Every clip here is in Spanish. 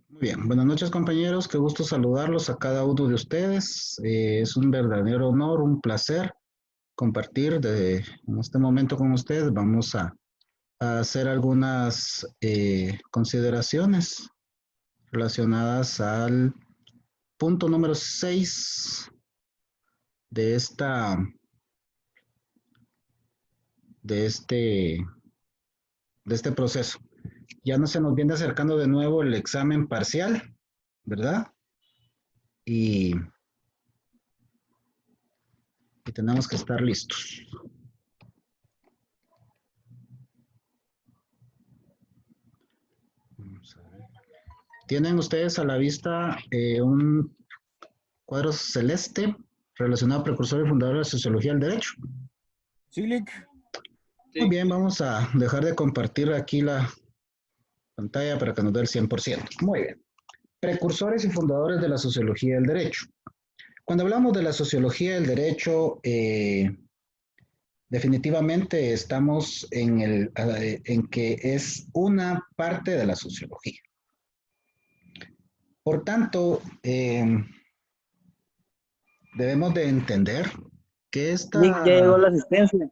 Muy bien, buenas noches compañeros, qué gusto saludarlos a cada uno de ustedes. Es un verdadero honor, un placer compartir en este momento con ustedes. Vamos a hacer algunas consideraciones relacionadas al punto número 6 de de este, de este proceso. Ya no se nos viene acercando de nuevo el examen parcial, ¿verdad? Y tenemos que estar listos. Vamos a ver. Tienen ustedes a la vista un cuadro celeste relacionado a precursor y fundador de la sociología del derecho. Sí, Lick. Muy bien, vamos a dejar de compartir aquí la pantalla para que nos dé el 100%. Muy bien. Precursores y fundadores de la sociología del derecho. Cuando hablamos de la sociología del derecho, definitivamente estamos en que es una parte de la sociología. Por tanto, debemos de entender que Lick, ya llegó la asistencia.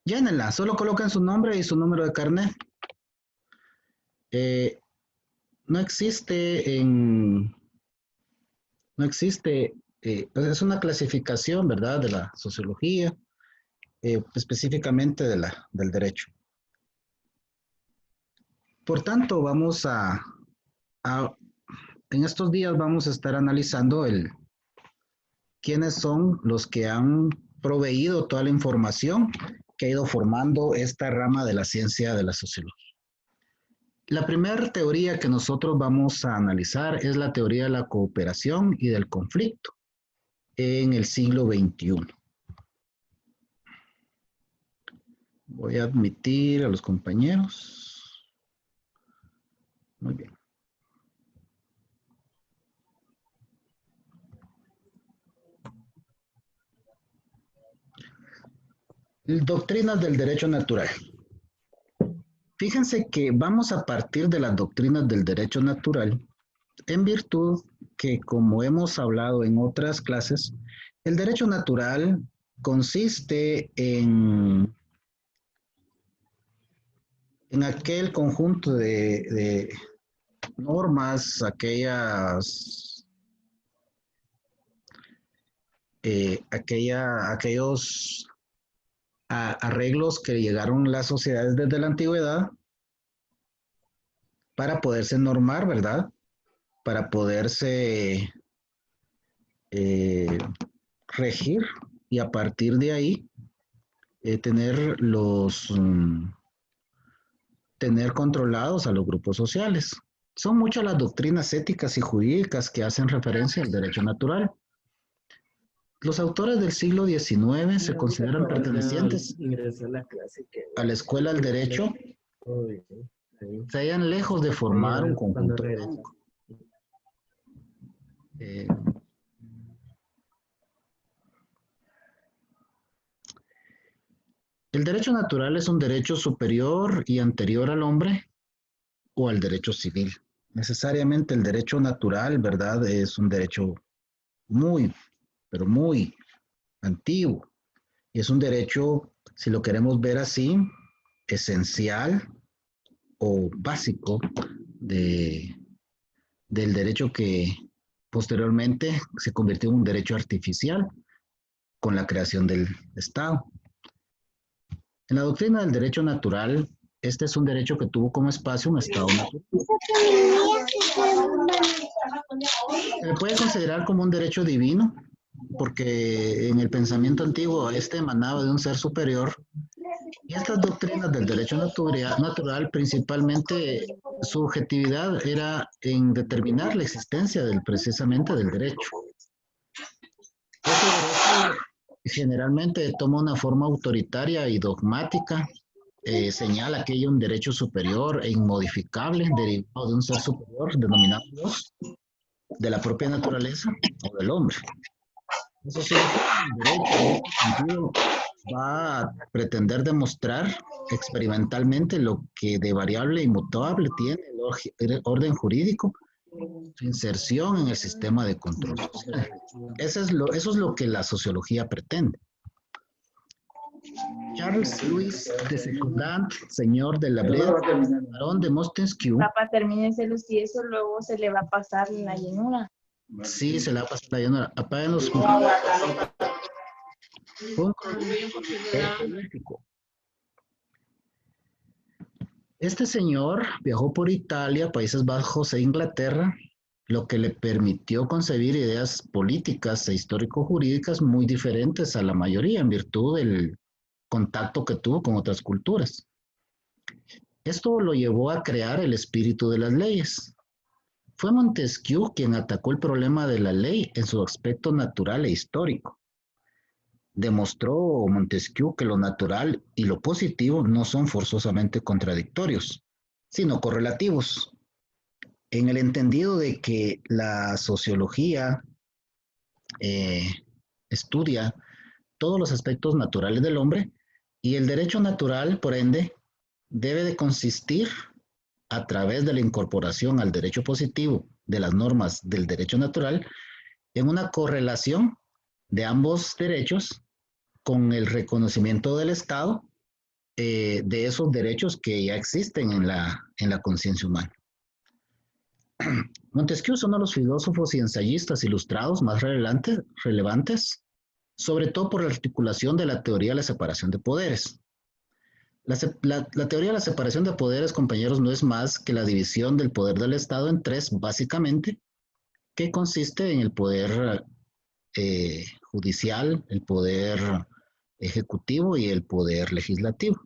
Llénenla, solo coloquen su nombre y su número de carnet. No existe pues es una clasificación, ¿verdad?, de la sociología, específicamente del derecho. Por tanto, en estos días vamos a estar analizando quiénes son los que han proveído toda la información que ha ido formando esta rama de la ciencia de la sociología. La primera teoría que nosotros vamos a analizar es la teoría de la cooperación y del conflicto en el siglo XXI. Voy a admitir a los compañeros. Muy bien. Doctrinas del derecho natural. Fíjense que vamos a partir de las doctrinas del derecho natural en virtud que, como hemos hablado en otras clases, el derecho natural consiste en aquel conjunto de normas, aquellos arreglos que llegaron las sociedades desde la antigüedad para poderse normar, ¿verdad? Para poderse regir y a partir de ahí tener controlados a los grupos sociales. Son muchas las doctrinas éticas y jurídicas que hacen referencia al derecho natural. Los autores del siglo XIX se consideran pertenecientes a la escuela del derecho, se hallan lejos de formar un conjunto único. ¿El derecho natural es un derecho superior y anterior al hombre o al derecho civil? Necesariamente el derecho natural, ¿verdad? Es un derecho muy, pero muy antiguo. Y es un derecho, si lo queremos ver así, esencial o básico del derecho que posteriormente se convirtió en un derecho artificial con la creación del Estado. En la doctrina del derecho natural, este es un derecho que tuvo como espacio un Estado natural. Se puede considerar como un derecho divino, porque en el pensamiento antiguo este emanaba de un ser superior. Y estas doctrinas del derecho natural, principalmente su objetividad era en determinar la existencia precisamente del derecho. Este derecho generalmente toma una forma autoritaria y dogmática, señala que hay un derecho superior e inmodificable derivado de un ser superior denominado Dios, de la propia naturaleza o del hombre. Eso significa que el derecho en este sentido va a pretender demostrar experimentalmente lo que de variable inmutable tiene el orden jurídico, su inserción en el sistema de control social. Eso es lo que la sociología pretende. Charles Louis de Secondant, señor de la Brea, barón de Montesquieu. Papá, termínenselo y eso luego se le va a pasar la llenura. Sí, se le va a pasar la llenura. Apaguen los Este señor viajó por Italia, Países Bajos e Inglaterra, lo que le permitió concebir ideas políticas e histórico-jurídicas muy diferentes a la mayoría en virtud del contacto que tuvo con otras culturas. Esto lo llevó a crear el espíritu de las leyes. Fue Montesquieu quien atacó el problema de la ley en su aspecto natural e histórico. Demostró Montesquieu que lo natural y lo positivo no son forzosamente contradictorios, sino correlativos, en el entendido de que la sociología estudia todos los aspectos naturales del hombre y el derecho natural, por ende, debe de consistir a través de la incorporación al derecho positivo de las normas del derecho natural en una correlación de ambos derechos con el reconocimiento del Estado de esos derechos que ya existen en la conciencia humana. Montesquieu es uno de los filósofos y ensayistas ilustrados más relevantes, sobre todo por la articulación de la teoría de la separación de poderes. La teoría de la separación de poderes, compañeros, no es más que la división del poder del Estado en tres, básicamente, que consiste en el poder judicial, el poder ejecutivo y el poder legislativo.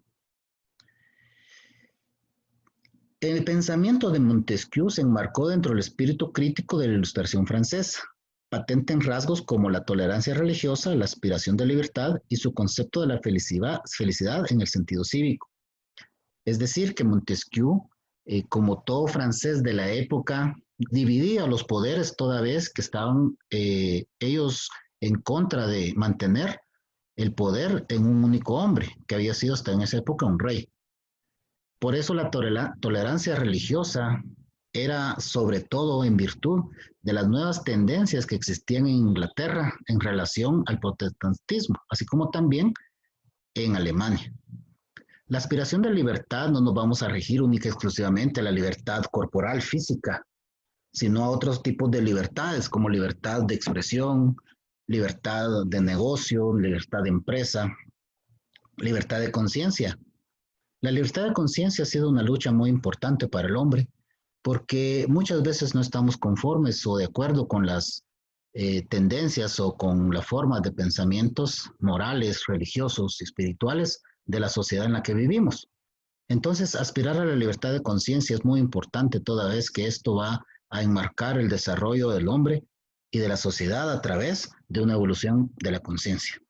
El pensamiento de Montesquieu se enmarcó dentro del espíritu crítico de la Ilustración francesa, patente en rasgos como la tolerancia religiosa, la aspiración de libertad y su concepto de la felicidad en el sentido cívico. Es decir, que Montesquieu, como todo francés de la época, dividía los poderes toda vez que estaban ellos en contra de mantener el poder en un único hombre, que había sido hasta en esa época un rey. Por eso la tolerancia religiosa era sobre todo en virtud de las nuevas tendencias que existían en Inglaterra en relación al protestantismo, así como también en Alemania. La aspiración de libertad no nos vamos a regir única y exclusivamente a la libertad corporal, física, sino a otros tipos de libertades, como libertad de expresión, libertad de negocio, libertad de empresa, libertad de conciencia. La libertad de conciencia ha sido una lucha muy importante para el hombre, porque muchas veces no estamos conformes o de acuerdo con las tendencias o con la forma de pensamientos morales, religiosos, espirituales de la sociedad en la que vivimos. Entonces, aspirar a la libertad de conciencia es muy importante toda vez que esto va a enmarcar el desarrollo del hombre y de la sociedad a través de una evolución de la conciencia.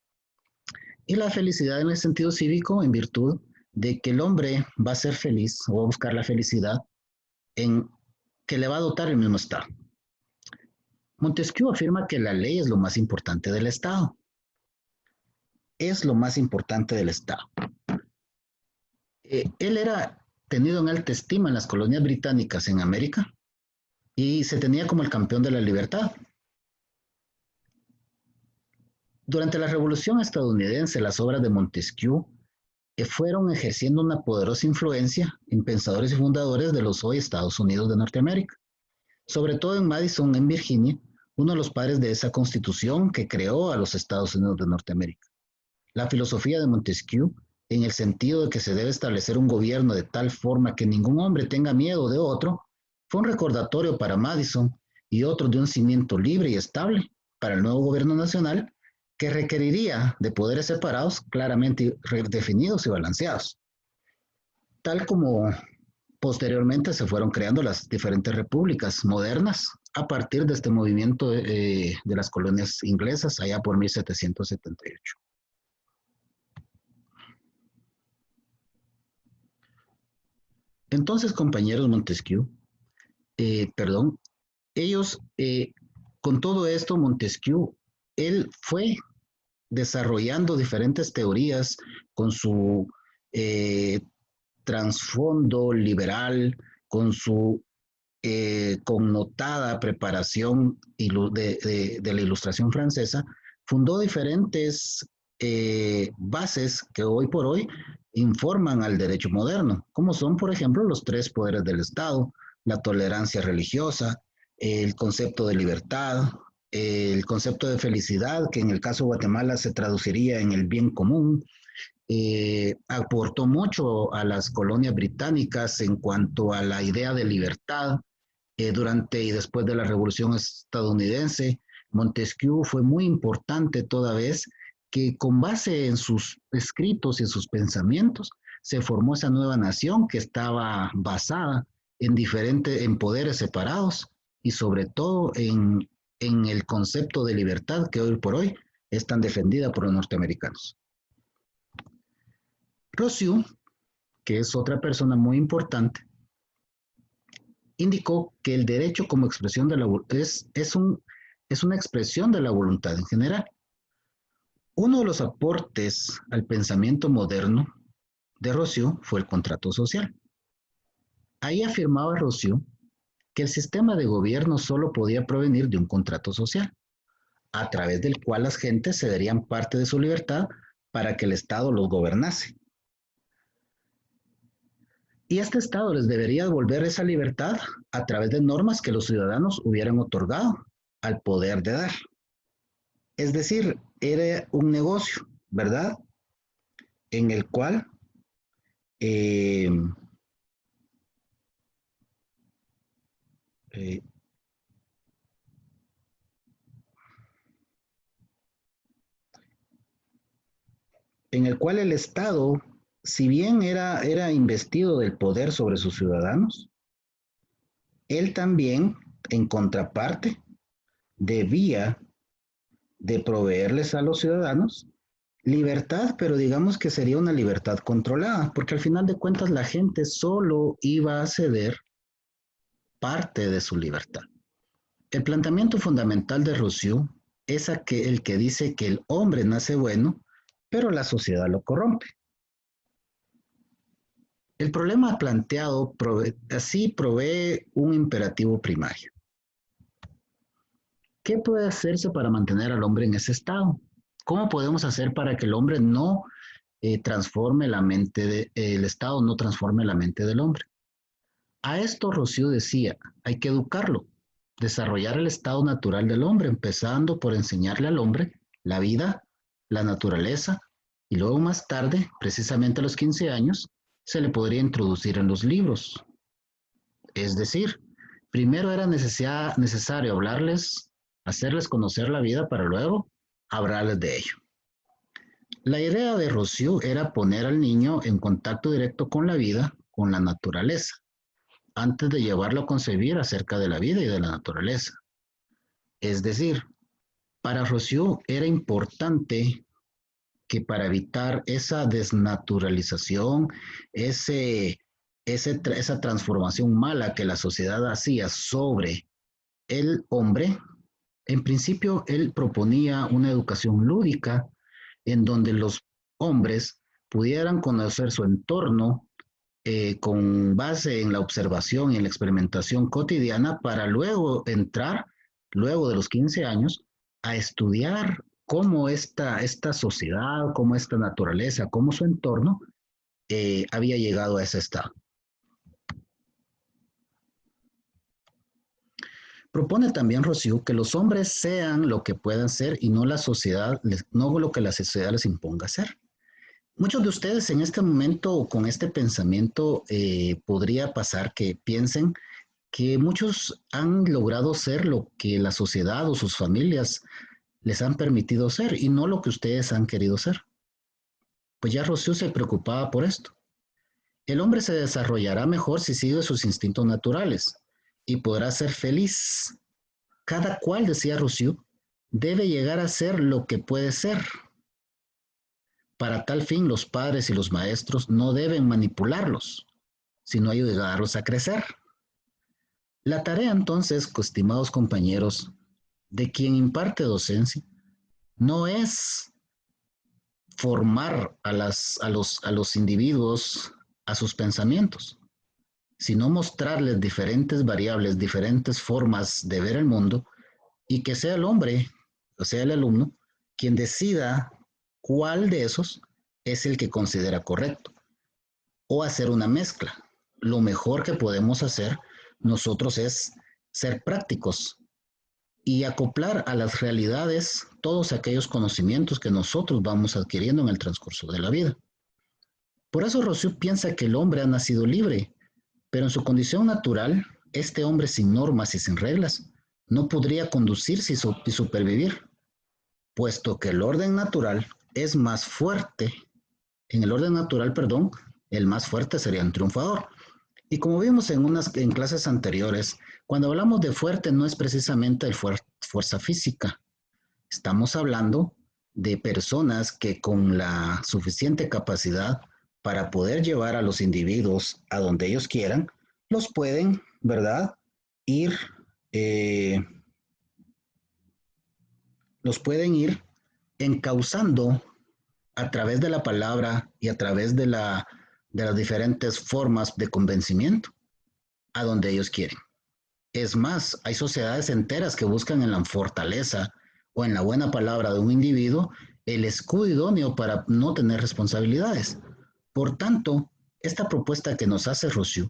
Y la felicidad en el sentido cívico en virtud de que el hombre va a ser feliz o va a buscar la felicidad en que le va a dotar el mismo Estado. Montesquieu afirma que la ley es lo más importante del Estado. Es lo más importante del Estado. Él era tenido en alta estima en las colonias británicas en América y se tenía como el campeón de la libertad. Durante la Revolución estadounidense, las obras de Montesquieu fueron ejerciendo una poderosa influencia en pensadores y fundadores de los hoy Estados Unidos de Norteamérica, sobre todo en Madison, en Virginia, uno de los padres de esa constitución que creó a los Estados Unidos de Norteamérica. La filosofía de Montesquieu, en el sentido de que se debe establecer un gobierno de tal forma que ningún hombre tenga miedo de otro, fue un recordatorio para Madison y otros de un cimiento libre y estable para el nuevo gobierno nacional que requeriría de poderes separados, claramente definidos y balanceados, tal como posteriormente se fueron creando las diferentes repúblicas modernas a partir de este movimiento de las colonias inglesas allá por 1778. Entonces, compañeros Montesquieu, ellos, con todo esto, Montesquieu, él fue desarrollando diferentes teorías con su trasfondo liberal, con su connotada preparación de la Ilustración francesa, fundó diferentes bases que hoy por hoy informan al derecho moderno, como son, por ejemplo, los tres poderes del Estado, la tolerancia religiosa, el concepto de libertad, el concepto de felicidad, que en el caso de Guatemala se traduciría en el bien común. Aportó mucho a las colonias británicas en cuanto a la idea de libertad. Durante y después de la Revolución estadounidense, Montesquieu fue muy importante toda vez que con base en sus escritos y en sus pensamientos se formó esa nueva nación que estaba basada en poderes separados y sobre todo en el concepto de libertad que hoy por hoy es tan defendida por los norteamericanos. Rousseau, que es otra persona muy importante, indicó que el derecho como expresión de es una expresión de la voluntad en general. Uno de los aportes al pensamiento moderno de Rousseau fue el contrato social. Ahí afirmaba Rousseau que el sistema de gobierno solo podía provenir de un contrato social, a través del cual las gentes cederían parte de su libertad para que el Estado los gobernase. Y este Estado les debería devolver esa libertad a través de normas que los ciudadanos hubieran otorgado al poder de dar. Es decir, era un negocio, ¿verdad? En el cual en el cual el Estado, si bien era investido del poder sobre sus ciudadanos, él también, en contraparte, debía de proveerles a los ciudadanos libertad, pero digamos que sería una libertad controlada, porque al final de cuentas la gente solo iba a ceder parte de su libertad. El planteamiento fundamental de Rousseau es el que dice que el hombre nace bueno, pero la sociedad lo corrompe. El problema planteado así provee un imperativo primario. ¿Qué puede hacerse para mantener al hombre en ese estado? ¿Cómo podemos hacer para que el hombre no transforme la mente, el Estado no transforme la mente del hombre? A esto Rousseau decía, hay que educarlo, desarrollar el estado natural del hombre, empezando por enseñarle al hombre la vida, la naturaleza, y luego más tarde, precisamente a los 15 años, se le podría introducir en los libros. Es decir, primero era necesario hablarles, hacerles conocer la vida para luego hablarles de ello. La idea de Rousseau era poner al niño en contacto directo con la vida, con la naturaleza, antes de llevarlo a concebir acerca de la vida y de la naturaleza. Es decir, para Rousseau era importante que para evitar esa desnaturalización, esa transformación mala que la sociedad hacía sobre el hombre, en principio él proponía una educación lúdica en donde los hombres pudieran conocer su entorno con base en la observación y en la experimentación cotidiana para luego entrar, luego de los 15 años, a estudiar cómo esta sociedad, cómo esta naturaleza, cómo su entorno había llegado a ese estado. Propone también Rousseau que los hombres sean lo que puedan ser y no no lo que la sociedad les imponga ser. Muchos de ustedes en este momento con este pensamiento podría pasar que piensen que muchos han logrado ser lo que la sociedad o sus familias les han permitido ser y no lo que ustedes han querido ser. Pues ya Rousseau se preocupaba por esto. El hombre se desarrollará mejor si sigue sus instintos naturales y podrá ser feliz. Cada cual, decía Rousseau, debe llegar a ser lo que puede ser. Para tal fin, los padres y los maestros no deben manipularlos, sino ayudarlos a crecer. La tarea entonces, estimados compañeros, de quien imparte docencia, no es formar a los individuos a sus pensamientos, sino mostrarles diferentes variables, diferentes formas de ver el mundo y que sea el hombre, o sea el alumno, quien decida cuál de esos es el que considera correcto o hacer una mezcla. Lo mejor que podemos hacer nosotros es ser prácticos y acoplar a las realidades todos aquellos conocimientos que nosotros vamos adquiriendo en el transcurso de la vida. Por eso Rousseau piensa que el hombre ha nacido libre, pero en su condición natural, este hombre sin normas y sin reglas no podría conducirse y supervivir, puesto que el orden natural es más fuerte. En el orden natural, perdón, el más fuerte sería un triunfador. Y como vimos en clases anteriores, cuando hablamos de fuerte no es precisamente el fuerza física. Estamos hablando de personas que con la suficiente capacidad para poder llevar a los individuos a donde ellos quieran, los pueden, ¿verdad? Ir, eh, los pueden ir encauzando a través de la palabra y a través de las diferentes formas de convencimiento a donde ellos quieren. Es más, hay sociedades enteras que buscan en la fortaleza o en la buena palabra de un individuo el escudo idóneo para no tener responsabilidades. Por tanto, esta propuesta que nos hace Rousseau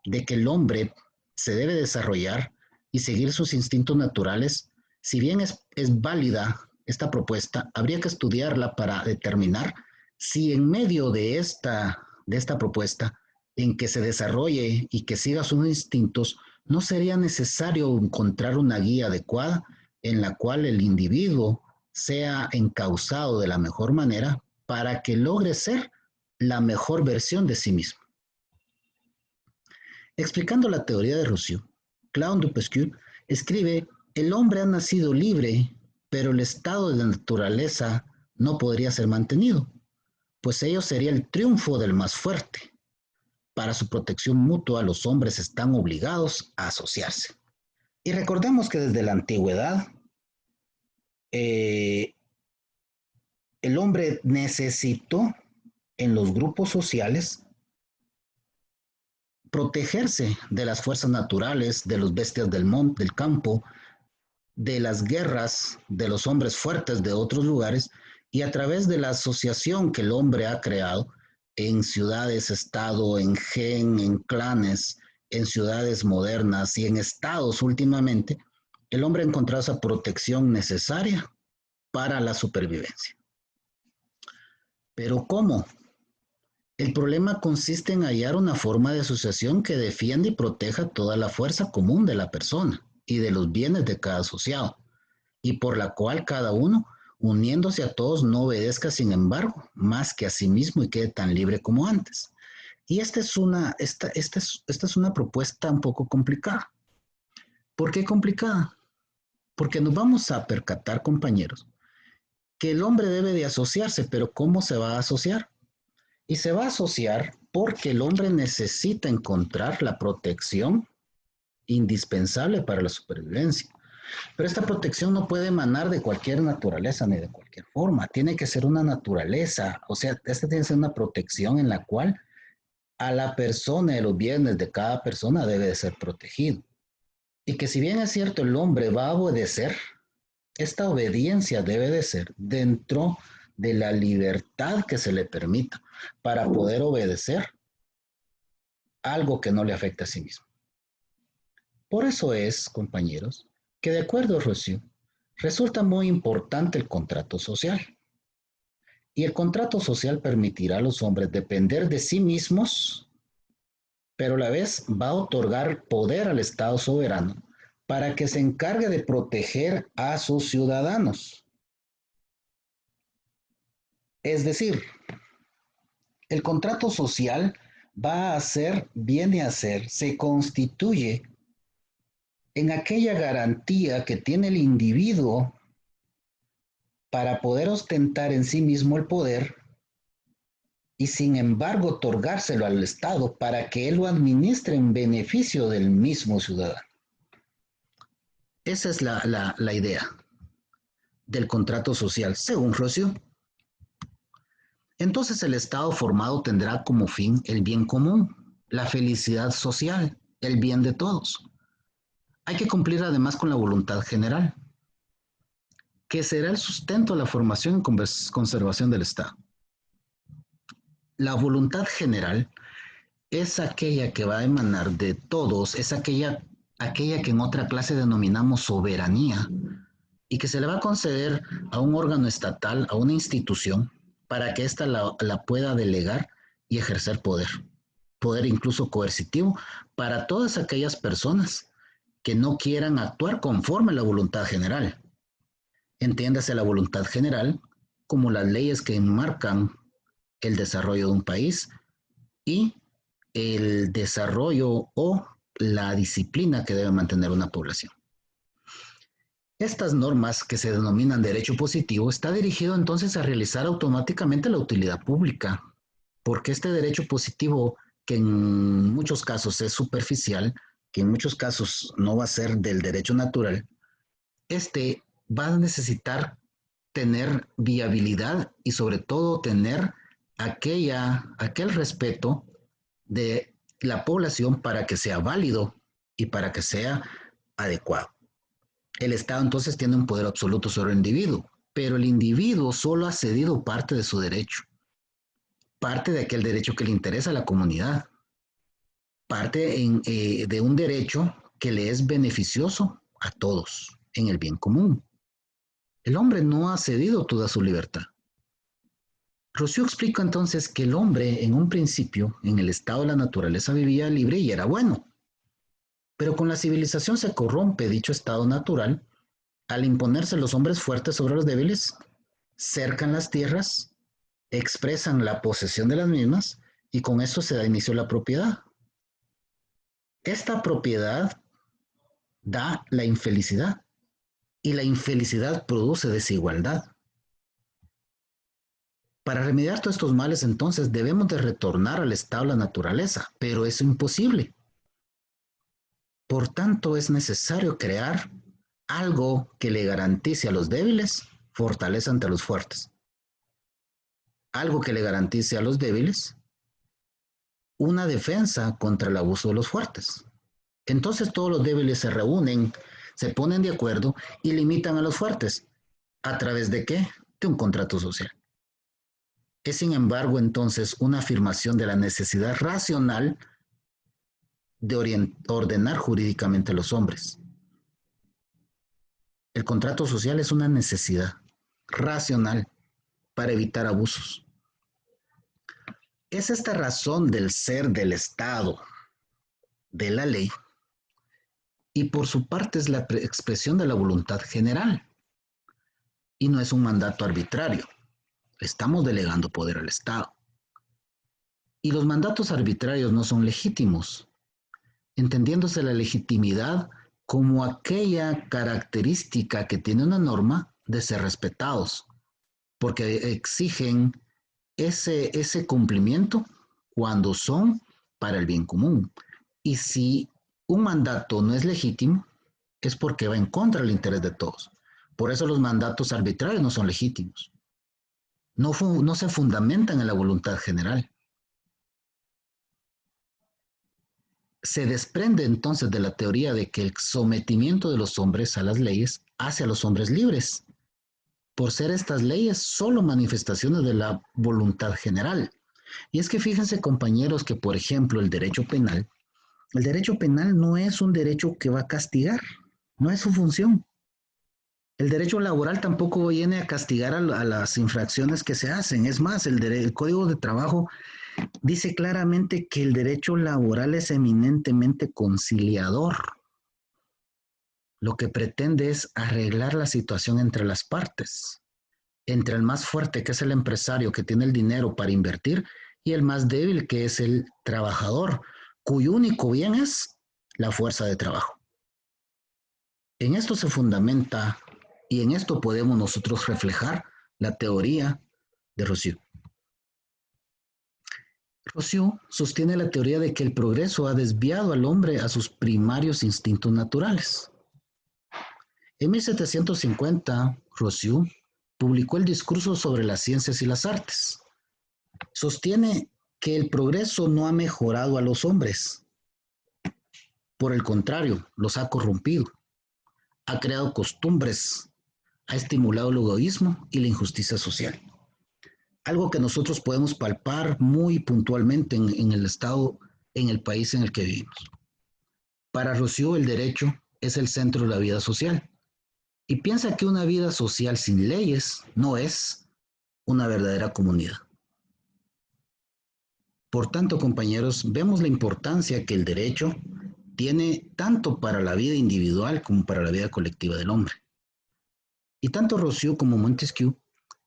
de que el hombre se debe desarrollar y seguir sus instintos naturales, si bien es válida esta propuesta, habría que estudiarla para determinar si en medio de esta propuesta, en que se desarrolle y que siga sus instintos, no sería necesario encontrar una guía adecuada en la cual el individuo sea encauzado de la mejor manera para que logre ser la mejor versión de sí mismo. Explicando la teoría de Rousseau, Claude Dupuescu escribe: el hombre ha nacido libre, pero el estado de la naturaleza no podría ser mantenido, pues ello sería el triunfo del más fuerte. Para su protección mutua, los hombres están obligados a asociarse. Y recordemos que desde la antigüedad, eh, el hombre necesitó en los grupos sociales protegerse de las fuerzas naturales, de los bestias del monte, del campo, de las guerras de los hombres fuertes de otros lugares, y a través de la asociación que el hombre ha creado en ciudades, estado, en clanes, en ciudades modernas y en estados últimamente, el hombre ha encontrado esa protección necesaria para la supervivencia. Pero ¿cómo? El problema consiste en hallar una forma de asociación que defienda y proteja toda la fuerza común de la persona y de los bienes de cada asociado, y por la cual cada uno, uniéndose a todos, no obedezca, sin embargo, más que a sí mismo y quede tan libre como antes. Y esta es una propuesta un poco complicada. ¿Por qué complicada? Porque nos vamos a percatar, compañeros, que el hombre debe de asociarse, pero ¿cómo se va a asociar? Y se va a asociar porque el hombre necesita encontrar la protección indispensable para la supervivencia. Pero esta protección no puede emanar de cualquier naturaleza ni de cualquier forma. Tiene que ser una naturaleza, o sea, esta tiene que ser una protección en la cual a la persona y los bienes de cada persona debe de ser protegido. Y que si bien es cierto el hombre va a obedecer, esta obediencia debe de ser dentro de la libertad que se le permita para poder obedecer algo que no le afecte a sí mismo. Por eso es, compañeros, que de acuerdo a Rousseau, resulta muy importante el contrato social. Y el contrato social permitirá a los hombres depender de sí mismos, pero a la vez va a otorgar poder al Estado soberano para que se encargue de proteger a sus ciudadanos. Es decir, el contrato social va a ser, viene a ser, se constituye en aquella garantía que tiene el individuo para poder ostentar en sí mismo el poder y sin embargo otorgárselo al Estado para que él lo administre en beneficio del mismo ciudadano. Esa es la idea del contrato social, según Rousseau. Entonces el Estado formado tendrá como fin el bien común, la felicidad social, el bien de todos. Hay que cumplir además con la voluntad general, que será el sustento de la formación y conservación del Estado. La voluntad general es aquella que va a emanar de todos, es aquella que en otra clase denominamos soberanía y que se le va a conceder a un órgano estatal, a una institución, para que ésta la pueda delegar y ejercer poder, poder incluso coercitivo para todas aquellas personas que no quieran actuar conforme a la voluntad general. Entiéndase la voluntad general como las leyes que enmarcan el desarrollo de un país y el desarrollo o la disciplina que debe mantener una población. Estas normas que se denominan derecho positivo está dirigido entonces a realizar automáticamente la utilidad pública, porque este derecho positivo, que en muchos casos es superficial, que en muchos casos no va a ser del derecho natural, este va a necesitar tener viabilidad y sobre todo tener aquel respeto de la población para que sea válido y para que sea adecuado. El Estado entonces tiene un poder absoluto sobre el individuo, pero el individuo solo ha cedido parte de su derecho, parte de aquel derecho que le interesa a la comunidad, de un derecho que le es beneficioso a todos en el bien común. El hombre no ha cedido toda su libertad. Rousseau explica entonces que el hombre en un principio, en el estado de la naturaleza, vivía libre y era bueno, pero con la civilización se corrompe dicho estado natural al imponerse los hombres fuertes sobre los débiles, cercan las tierras, expresan la posesión de las mismas y con esto se da inicio a la propiedad. Esta propiedad da la infelicidad y la infelicidad produce desigualdad. Para remediar todos estos males, entonces, debemos de retornar al estado de la naturaleza, pero es imposible. Por tanto, es necesario crear algo que le garantice a los débiles fortaleza ante los fuertes. Algo que le garantice a los débiles una defensa contra el abuso de los fuertes. Entonces todos los débiles se reúnen, se ponen de acuerdo y limitan a los fuertes. ¿A través de qué? De un contrato social. Es sin embargo entonces una afirmación de la necesidad racional de ordenar jurídicamente a los hombres. El contrato social es una necesidad racional para evitar abusos. Es esta razón del ser del Estado, de la ley, y por su parte es la expresión de la voluntad general, y no es un mandato arbitrario. Estamos delegando poder al Estado. Y los mandatos arbitrarios no son legítimos, entendiéndose la legitimidad como aquella característica que tiene una norma de ser respetados, porque exigen ese cumplimiento cuando son para el bien común. Y si un mandato no es legítimo, es porque va en contra del interés de todos. Por eso los mandatos arbitrarios no son legítimos. No se fundamentan en la voluntad general. Se desprende entonces de la teoría de que el sometimiento de los hombres a las leyes hace a los hombres libres, por ser estas leyes solo manifestaciones de la voluntad general. Y es que fíjense, compañeros, que por ejemplo el derecho penal no es un derecho que va a castigar, no es su función. El derecho laboral tampoco viene a castigar a las infracciones que se hacen. Es más, el Código de Trabajo dice claramente que el derecho laboral es eminentemente conciliador. Lo que pretende es arreglar la situación entre las partes, entre el más fuerte, que es el empresario que tiene el dinero para invertir, y el más débil, que es el trabajador, cuyo único bien es la fuerza de trabajo. En esto se fundamenta y en esto podemos nosotros reflejar la teoría de Rousseau. Rousseau sostiene la teoría de que el progreso ha desviado al hombre a sus primarios instintos naturales. En 1750, Rousseau publicó el Discurso sobre las ciencias y las artes, sostiene que el progreso no ha mejorado a los hombres. Por el contrario, los ha corrompido, ha creado costumbres, ha estimulado el egoísmo y la injusticia social. Algo que nosotros podemos palpar muy puntualmente en el estado, en el país en el que vivimos. Para Rousseau, el derecho es el centro de la vida social y piensa que una vida social sin leyes no es una verdadera comunidad. Por tanto, compañeros, vemos la importancia que el derecho tiene tanto para la vida individual como para la vida colectiva del hombre. Y tanto Rousseau como Montesquieu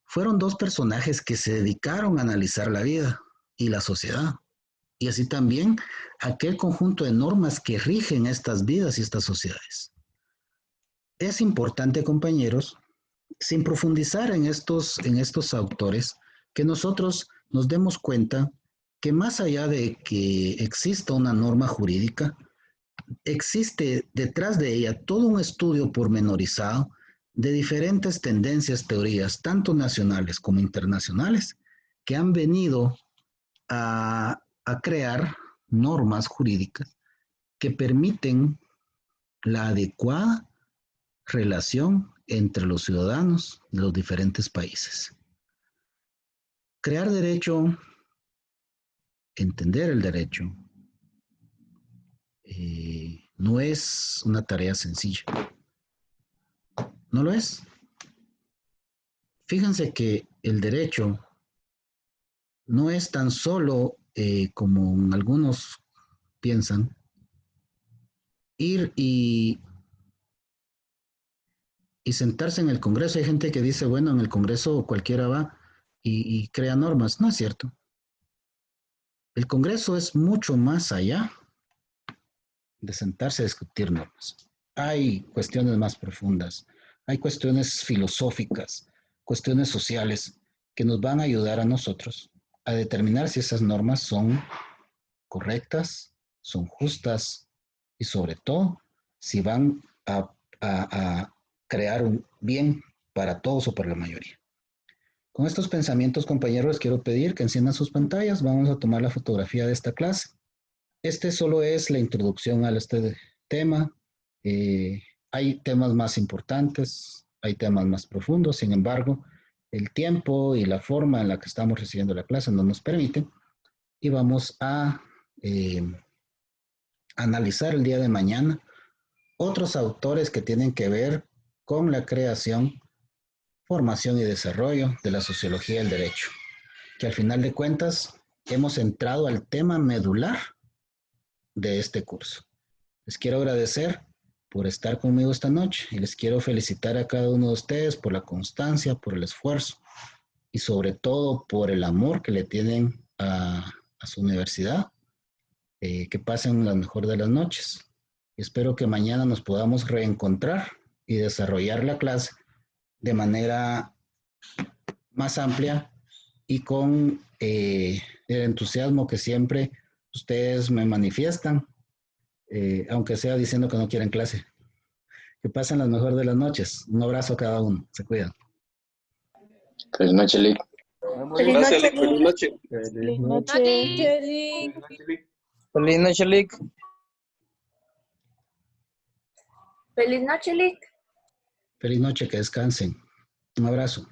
fueron dos personajes que se dedicaron a analizar la vida y la sociedad, y así también aquel conjunto de normas que rigen estas vidas y estas sociedades. Es importante, compañeros, sin profundizar en estos autores, que nosotros nos demos cuenta que más allá de que exista una norma jurídica, existe detrás de ella todo un estudio pormenorizado de diferentes tendencias, teorías, tanto nacionales como internacionales, que han venido a crear normas jurídicas que permiten la adecuada relación entre los ciudadanos de los diferentes países. Crear derecho, entender el derecho, no es una tarea sencilla. No lo es. Fíjense que el derecho no es tan solo, como algunos piensan, ir y sentarse en el Congreso. Hay gente que dice, bueno, en el Congreso cualquiera va y crea normas. No es cierto. El Congreso es mucho más allá de sentarse a discutir normas. Hay cuestiones más profundas, hay cuestiones filosóficas, cuestiones sociales que nos van a ayudar a nosotros a determinar si esas normas son correctas, son justas y sobre todo si van a crear un bien para todos o para la mayoría. Con estos pensamientos, compañeros, les quiero pedir que enciendan sus pantallas. Vamos a tomar la fotografía de esta clase. Este solo es la introducción a este tema. Hay temas más importantes, hay temas más profundos, sin embargo, el tiempo y la forma en la que estamos recibiendo la clase no nos permiten y vamos a analizar el día de mañana otros autores que tienen que ver con la creación, formación y desarrollo de la sociología del derecho, que al final de cuentas hemos entrado al tema medular de este curso. Les quiero agradecer por estar conmigo esta noche y les quiero felicitar a cada uno de ustedes por la constancia, por el esfuerzo y sobre todo por el amor que le tienen a su universidad. Que pasen la mejor de las noches. Espero que mañana nos podamos reencontrar y desarrollar la clase de manera más amplia y con el entusiasmo que siempre ustedes me manifiestan, aunque sea diciendo que no quieren clase. Que pasen las mejor de las noches. Un abrazo a cada uno. Se cuidan. Feliz noche, Lick. Feliz Gracias, noche, Lick. Feliz Lick. noche. Feliz noche, noche. Feliz noche, Lick. Feliz noche, Lick. Feliz noche, Lick. Feliz noche, que descansen. Un abrazo.